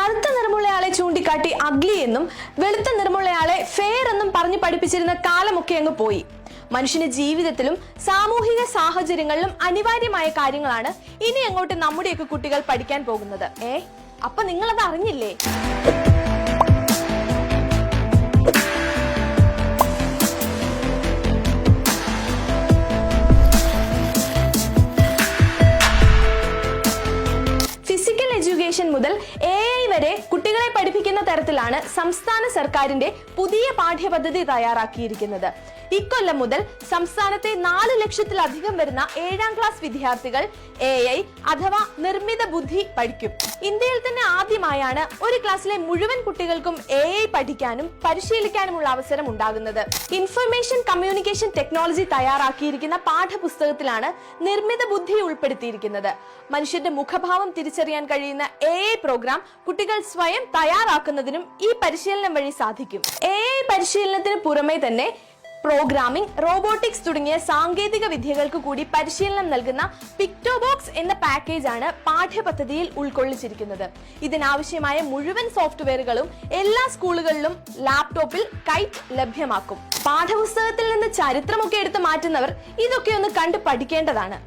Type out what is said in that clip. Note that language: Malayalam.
കറുത്ത നിറമുള്ളയാളെ ചൂണ്ടിക്കാട്ടി അഗ്ലി എന്നും വെളുത്ത നിറമുള്ളയാളെ ഫെയർ എന്നും പറഞ്ഞു പഠിപ്പിച്ചിരുന്ന കാലമൊക്കെ അങ്ങ് പോയി. മനുഷ്യന്റെ ജീവിതത്തിലും സാമൂഹിക സാഹചര്യങ്ങളിലും അനിവാര്യമായ കാര്യങ്ങളാണ് ഇനി അങ്ങോട്ട് നമ്മുടെയൊക്കെ കുട്ടികൾ പഠിക്കാൻ പോകുന്നത്. അപ്പൊ നിങ്ങളത് അറിഞ്ഞില്ലേ? ഫിസിക്കൽ എഡ്യൂക്കേഷൻ മുതൽ AI വരെ കുട്ടികളെ പഠിപ്പിക്കുന്ന തരത്തിലാണ് സംസ്ഥാന സർക്കാരിന്റെ പുതിയ പാഠ്യപദ്ധതി തയ്യാറാക്കിയിരിക്കുന്നത്. ഇക്കൊല്ലം മുതൽ സംസ്ഥാനത്തെ 4 ലക്ഷത്തിലധികം വരുന്ന 7ാം ക്ലാസ് വിദ്യാർത്ഥികൾ AI അഥവാ നിർമ്മിത ബുദ്ധി പഠിക്കും. ഇന്ത്യയിൽ തന്നെ ആദ്യമായാണ് ഒരു ക്ലാസ്സിലെ മുഴുവൻ കുട്ടികൾക്കും AI പഠിക്കാനും പരിശീലിക്കാനുമുള്ള അവസരം ഉണ്ടാകുന്നത്. ഇൻഫർമേഷൻ കമ്മ്യൂണിക്കേഷൻ ടെക്നോളജി തയ്യാറാക്കിയിരിക്കുന്ന പാഠപുസ്തകത്തിലാണ് നിർമ്മിത ബുദ്ധി ഉൾപ്പെടുത്തിയിരിക്കുന്നത്. മനുഷ്യന്റെ മുഖഭാവം തിരിച്ചറിയാൻ കഴിയുന്ന AI പ്രോഗ്രാം കുട്ടികൾ സ്വയം തയ്യാറാക്കുന്നതിനും ഈ പരിശീലനം വഴി സാധിക്കും. AI പരിശീലനത്തിന് പുറമെ തന്നെ പ്രോഗ്രാമിംഗ്, റോബോട്ടിക്സ് തുടങ്ങിയ സാങ്കേതിക വിദ്യകൾക്ക് കൂടി പരിശീലനം നൽകുന്ന പിക്ടോബോക്സ് എന്ന പാക്കേജാണ് പാഠ്യപദ്ധതിയിൽ ഉൾക്കൊള്ളിച്ചിരിക്കുന്നത്. ഇതിനാവശ്യമായ മുഴുവൻ സോഫ്റ്റ്വെയറുകളും എല്ലാ സ്കൂളുകളിലും ലാപ്ടോപ്പിൽ കൈറ്റ് ലഭ്യമാക്കും. പാഠപുസ്തകത്തിൽ നിന്ന് ചരിത്രമൊക്കെ എടുത്ത് മാറ്റുന്നവർ ഇതൊക്കെ ഒന്ന് കണ്ടു പഠിക്കേണ്ടതാണ്.